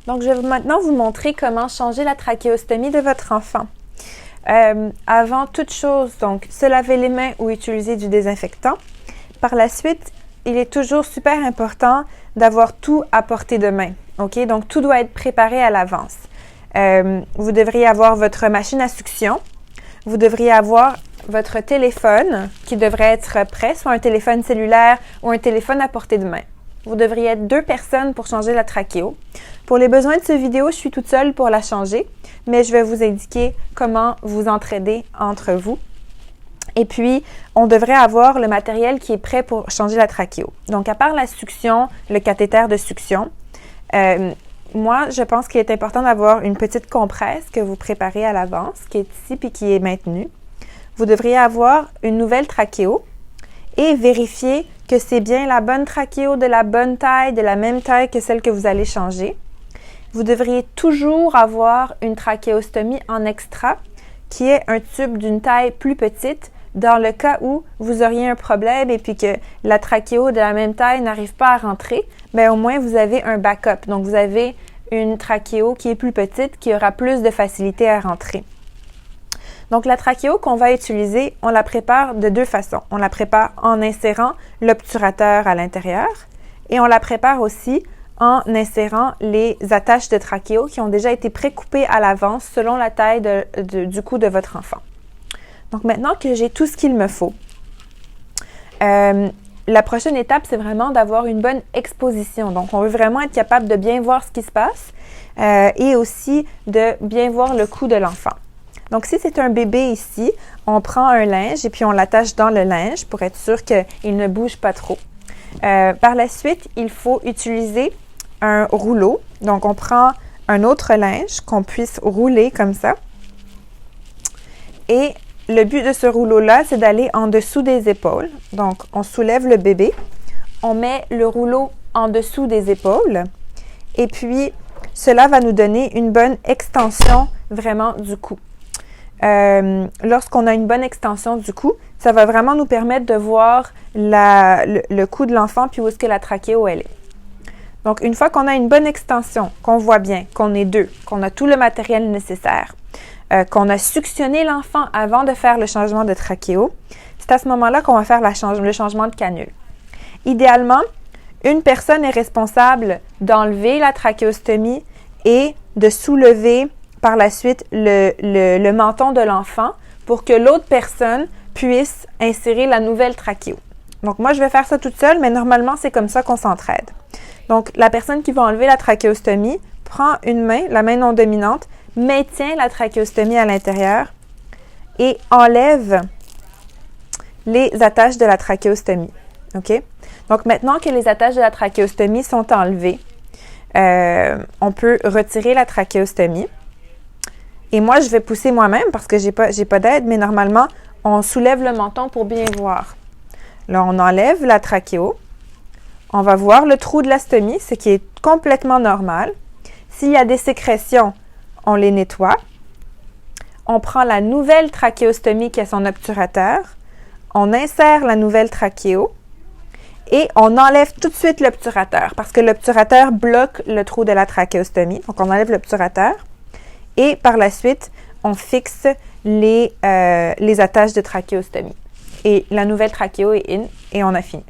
Donc, je vais maintenant vous montrer comment changer la trachéostomie de votre enfant. Avant toute chose, donc, se laver les mains ou utiliser du désinfectant. Par la suite, il est toujours super important d'avoir tout à portée de main. OK? Donc, tout doit être préparé à l'avance. Vous devriez avoir votre machine à succion. Vous devriez avoir votre téléphone qui devrait être prêt, soit un téléphone cellulaire ou un téléphone à portée de main. Vous devriez être 2 personnes pour changer la trachéo. Pour les besoins de cette vidéo, je suis toute seule pour la changer, mais je vais vous indiquer comment vous entraider entre vous. Et puis, on devrait avoir le matériel qui est prêt pour changer la trachéo. Donc, à part la succion, le cathéter de succion, moi, je pense qu'il est important d'avoir une petite compresse que vous préparez à l'avance, qui est ici puis qui est maintenue. Vous devriez avoir une nouvelle trachéo et vérifier que c'est bien la bonne trachéo de la bonne taille, de la même taille que celle que vous allez changer. Vous devriez toujours avoir une trachéostomie en extra, qui est un tube d'une taille plus petite, dans le cas où vous auriez un problème et puis que la trachéo de la même taille n'arrive pas à rentrer, bien au moins vous avez un backup. Donc vous avez une trachéo qui est plus petite, qui aura plus de facilité à rentrer. Donc la trachéo qu'on va utiliser, on la prépare de 2 façons. On la prépare en insérant l'obturateur à l'intérieur et on la prépare aussi en insérant les attaches de trachéo qui ont déjà été précoupées à l'avance selon la taille du cou de votre enfant. Donc maintenant que j'ai tout ce qu'il me faut, la prochaine étape, c'est vraiment d'avoir une bonne exposition. Donc on veut vraiment être capable de bien voir ce qui se passe et aussi de bien voir le cou de l'enfant. Donc si c'est un bébé ici, on prend un linge et puis on l'attache dans le linge pour être sûr qu'il ne bouge pas trop. Par la suite, il faut utiliser un rouleau. Donc on prend un autre linge qu'on puisse rouler comme ça. Et le but de ce rouleau-là, c'est d'aller en dessous des épaules. Donc, on soulève le bébé, on met le rouleau en dessous des épaules et puis cela va nous donner une bonne extension vraiment du cou. Lorsqu'on a une bonne extension du cou, ça va vraiment nous permettre de voir le cou de l'enfant puis où est-ce que la trachéo elle est. Donc, une fois qu'on a une bonne extension, qu'on voit bien, qu'on est 2, qu'on a tout le matériel nécessaire, qu'on a suctionné l'enfant avant de faire le changement de trachéo, c'est à ce moment-là qu'on va faire le changement de canule. Idéalement, une personne est responsable d'enlever la trachéostomie et de soulever par la suite le menton de l'enfant pour que l'autre personne puisse insérer la nouvelle trachéo. Donc moi, je vais faire ça toute seule, mais normalement, c'est comme ça qu'on s'entraide. Donc, la personne qui va enlever la trachéostomie prend une main, la main non dominante, maintient la trachéostomie à l'intérieur et enlève les attaches de la trachéostomie. OK? Donc, maintenant que les attaches de la trachéostomie sont enlevées, on peut retirer la trachéostomie. Et moi, je vais pousser moi-même parce que j'ai pas d'aide, mais normalement, on soulève le menton pour bien voir. Là, on enlève la trachéo. On va voir le trou de la stomie, ce qui est complètement normal. S'il y a des sécrétions, on les nettoie. On prend la nouvelle trachéostomie qui a son obturateur. On insère la nouvelle trachéo et on enlève tout de suite l'obturateur parce que l'obturateur bloque le trou de la trachéostomie. Donc, on enlève l'obturateur et par la suite, on fixe les attaches de trachéostomie. Et la nouvelle trachéo est in et on a fini.